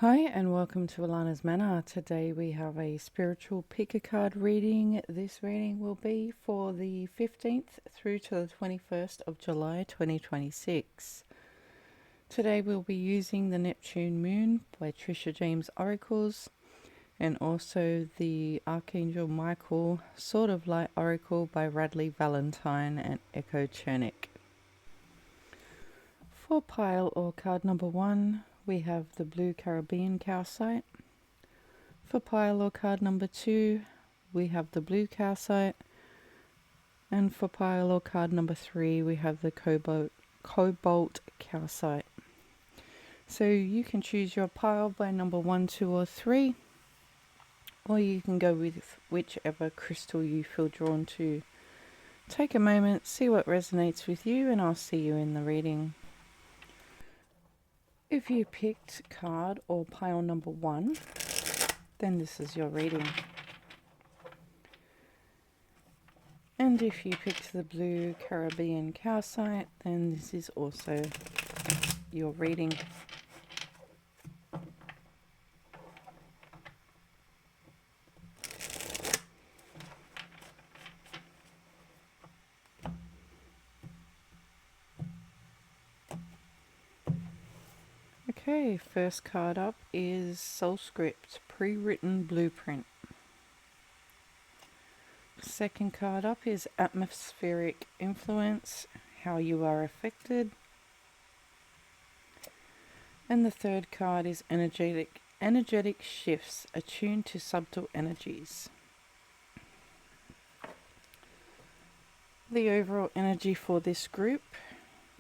Hi and welcome to Allana's Manor. Today we have a spiritual pick-a-card reading. This reading will be for the 15th through to the 21st of July 2026. Today we'll be using the Neptune Moon by Trishe Jaimes Oracles and also the Archangel Michael Sword of Light Oracle by Radleigh, Valentine and Echo Chernik. For pile or card number 1, we have the blue Caribbean calcite. For pile or card number 2, we have the blue calcite. And for pile or card number 3, we have the cobalt calcite. So you can choose your pile by number 1, 2 or 3, or you can go with whichever crystal you feel drawn to. Take a moment, see what resonates with you, and I'll see you in the reading. If you picked card or pile number 1, then this is your reading. And if you picked the blue Caribbean calcite, then this is also your reading. Okay, first card up is Soul Script, Pre-Written Blueprint. Second card up is Atmospheric Influence, How You Are Affected. And the third card is Energetic Shifts, Attuned to Subtle Energies. The overall energy for this group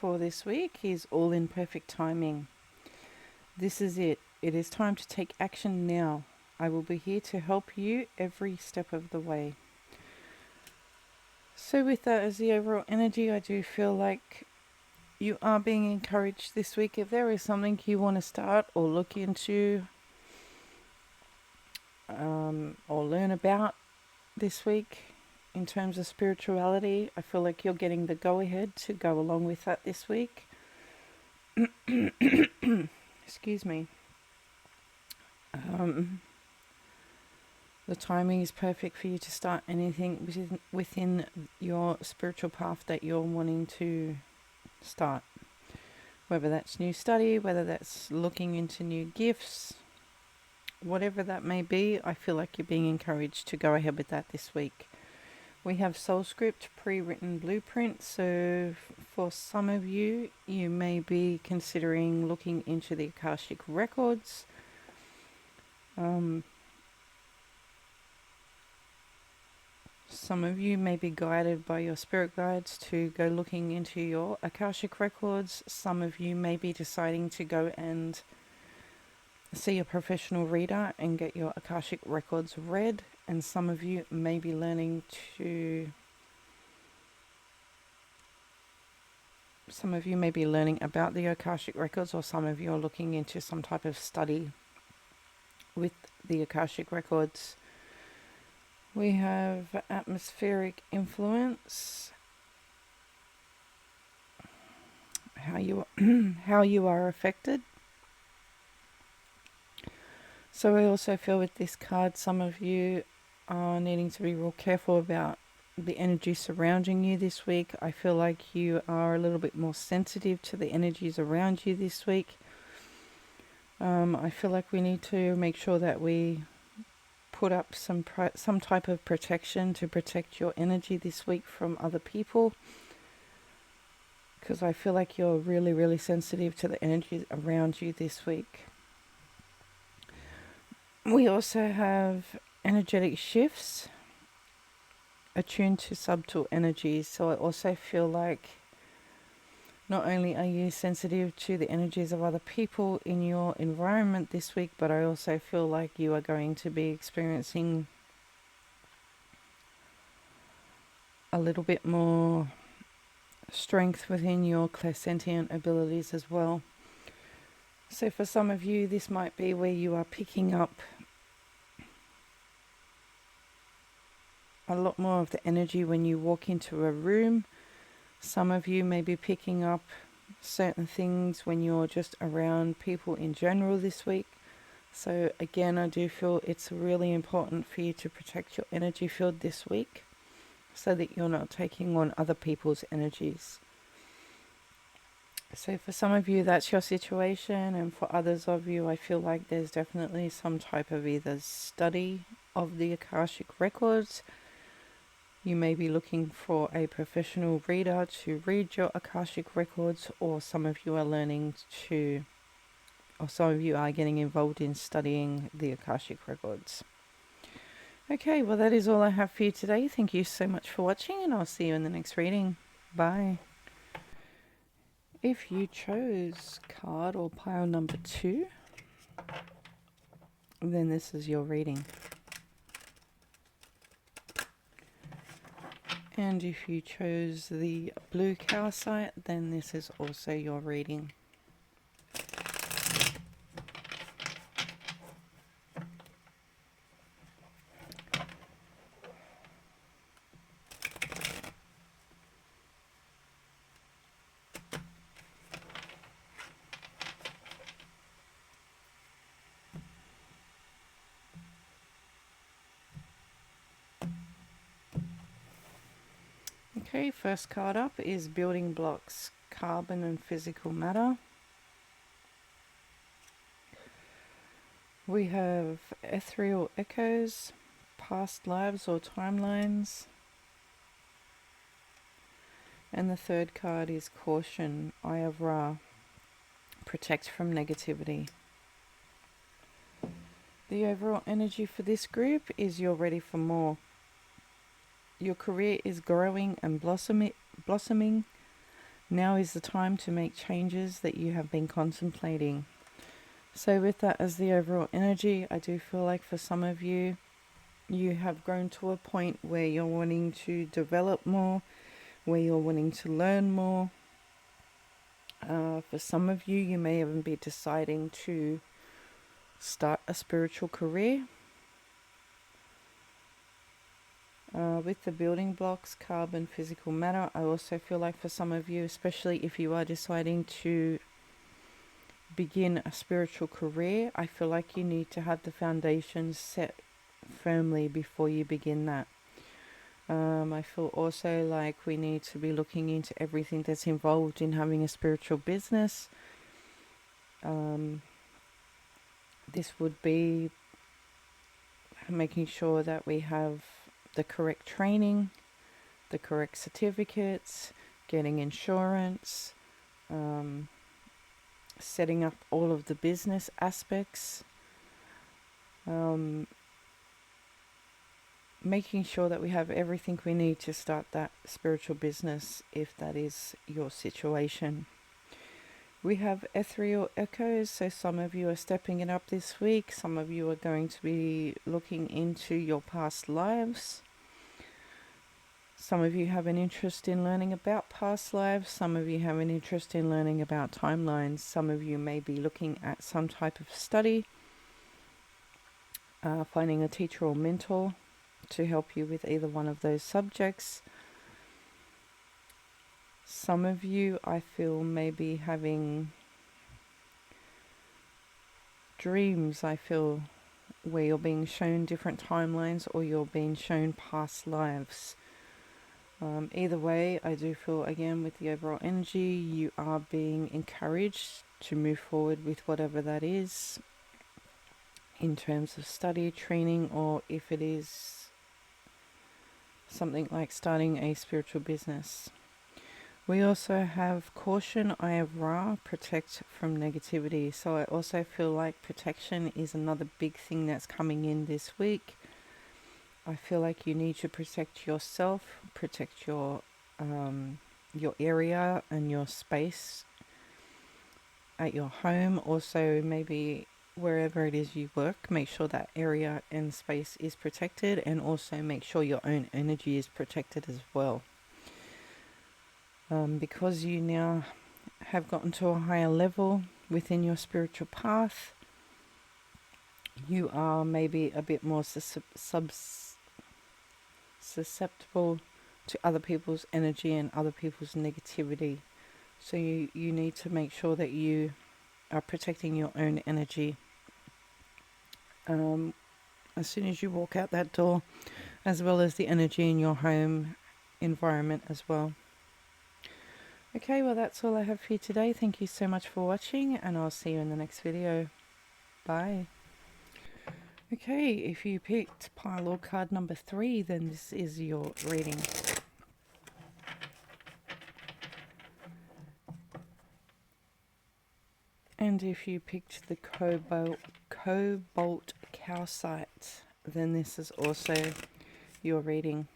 for this week is all in perfect timing. This is it. It is time to take action now. I will be here to help you every step of the way. So with that as the overall energy, I do feel like you are being encouraged this week. If there is something you want to start or look into or learn about this week in terms of spirituality, I feel like you're getting the go-ahead to go along with that this week. Excuse me. The timing is perfect for you to start anything within your spiritual path that you're wanting to start. Whether that's new study, whether that's looking into new gifts, whatever that may be, I feel like you're being encouraged to go ahead with that this week. We have Soul Script, Pre-Written Blueprint. So for some of you, you may be considering looking into the Akashic Records. Some of you may be guided by your spirit guides to go looking into your Akashic Records. Some of you may be deciding to go and see a professional reader and get your Akashic Records read. And some of you may be learning about the Akashic Records, or some of you are looking into some type of study with the Akashic Records. We have Atmospheric Influence, how you are affected. So I also feel with this card, some of you are needing to be real careful about the energy surrounding you this week. I feel like you are a little bit more sensitive to the energies around you this week. I feel like we need to make sure that we put up some type of protection to protect your energy this week from other people, because I feel like you're really, really sensitive to the energies around you this week. We also have energetic shifts, attuned to subtle energies. So I also feel like not only are you sensitive to the energies of other people in your environment this week, but I also feel like you are going to be experiencing a little bit more strength within your clairsentient abilities as well. So for some of you, this might be where you are picking up a lot more of the energy when you walk into a room. Some of you may be picking up certain things when you're just around people in general this week. So again, I do feel it's really important for you to protect your energy field this week so that you're not taking on other people's energies. So for some of you, that's your situation, and for others of you, I feel like there's definitely some type of either study of the Akashic records. You may be looking for a professional reader to read your Akashic records, or some of you are some of you are getting involved in studying the Akashic records. Okay, well that is all I have for you today. Thank you so much for watching, and I'll see you in the next reading. Bye. If you chose card or pile number 2, then this is your reading. And if you chose the blue calcite, then this is also your reading. Okay, first card up is building blocks, carbon and physical matter. We have ethereal echoes, past lives or timelines. And the third card is caution, Eye of Ra, protect from negativity. The overall energy for this group is you're ready for more. Your career is growing and blossoming. Now is the time to make changes that you have been contemplating. So with that as the overall energy, I do feel like for some of you, you have grown to a point where you're wanting to develop more, where you're wanting to learn more. For some of you, you may even be deciding to start a spiritual career. With the building blocks, carbon, physical matter, I also feel like for some of you, especially if you are deciding to begin a spiritual career, I feel like you need to have the foundations set firmly before you begin that. I feel also like we need to be looking into everything that's involved in having a spiritual business. This would be making sure that we have the correct training, the correct certificates, getting insurance, setting up all of the business aspects, making sure that we have everything we need to start that spiritual business if that is your situation. We have ethereal echoes, so some of you are stepping it up this week. Some of you are going to be looking into your past lives. Some of you have an interest in learning about past lives. Some of you have an interest in learning about timelines. Some of you may be looking at some type of study, finding a teacher or mentor to help you with either one of those subjects. Some of you, I feel, may be having dreams, I feel, where you're being shown different timelines or you're being shown past lives. Either way, I do feel, again, with the overall energy, you are being encouraged to move forward with whatever that is in terms of study, training, or if it is something like starting a spiritual business. We also have caution, Eye of Ra, protect from negativity. So I also feel like protection is another big thing that's coming in this week. I feel like you need to protect yourself, protect your area and your space at your home. Also, maybe wherever it is you work, make sure that area and space is protected, and also make sure your own energy is protected as well. Because you now have gotten to a higher level within your spiritual path, you are maybe a bit more susceptible to other people's energy and other people's negativity. So you need to make sure that you are protecting your own energy. as soon as you walk out that door, as well as the energy in your home environment as well. Okay, well that's all I have for you today. Thank you so much for watching, and I'll see you in the next video. Bye. Okay, if you picked pile or card number 3, then this is your reading. And if you picked the cobalt calcite, then this is also your reading.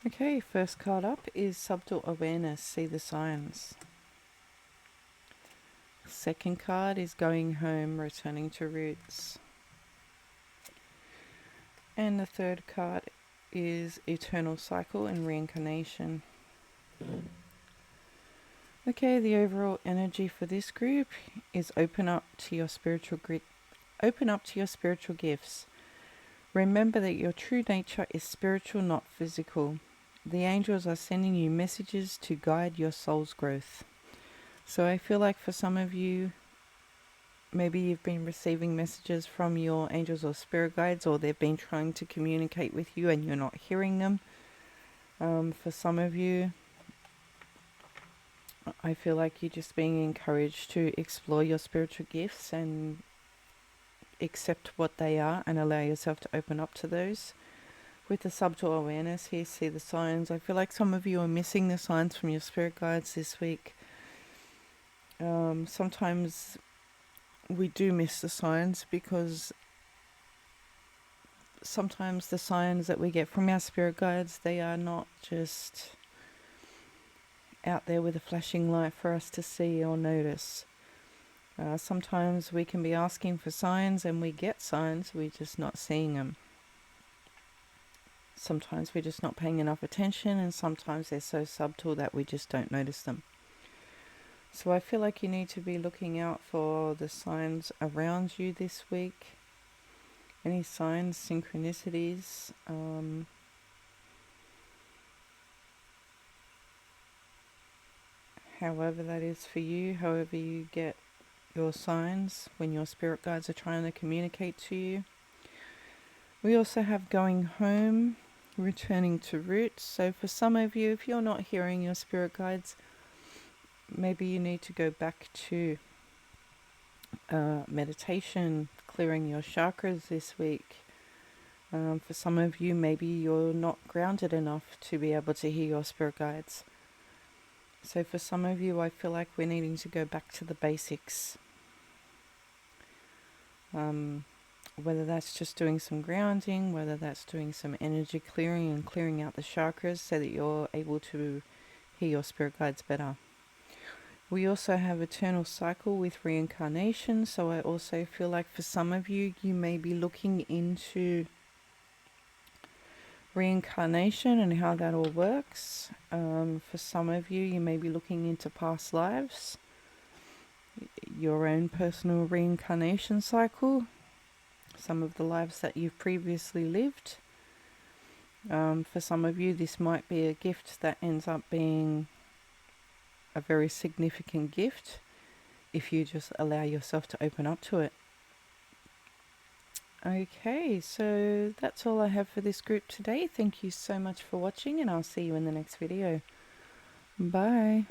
Okay, first card up is subtle awareness, see the signs. Second card is going home, returning to roots. And the third card is eternal cycle and reincarnation. Okay, the overall energy for this group is open up to your spiritual gifts. Remember that your true nature is spiritual, not physical. The angels are sending you messages to guide your soul's growth. So I feel like for some of you, maybe you've been receiving messages from your angels or spirit guides, or they've been trying to communicate with you and you're not hearing them. For some of you, I feel like you're just being encouraged to explore your spiritual gifts and accept what they are and allow yourself to open up to those. With the subtle awareness here, see the signs. I feel like some of you are missing the signs from your spirit guides this week. Sometimes we do miss the signs because sometimes the signs that we get from our spirit guides, they are not just out there with a flashing light for us to see or notice. Sometimes we can be asking for signs and we get signs, we're just not seeing them. Sometimes we're just not paying enough attention, and sometimes they're so subtle that we just don't notice them. So I feel like you need to be looking out for the signs around you this week. Any signs, synchronicities, however that is for you, however you get your signs when your spirit guides are trying to communicate to you. We also have going home, returning to roots. So for some of you, if you're not hearing your spirit guides, maybe you need to go back to meditation, clearing your chakras this week. For some of you, maybe you're not grounded enough to be able to hear your spirit guides. So for some of you, I feel like we're needing to go back to the basics. Whether that's just doing some grounding, whether that's doing some energy clearing and clearing out the chakras so that you're able to hear your spirit guides better. We also have eternal cycle with reincarnation. So I also feel like for some of you, you may be looking into reincarnation and how that all works. For some of you, you may be looking into past lives, your own personal reincarnation cycle, some of the lives that you've previously lived. For some of you, this might be a gift that ends up being a very significant gift if you just allow yourself to open up to it. Okay, so that's all I have for this group today. Thank you so much for watching, and I'll see you in the next video. Bye.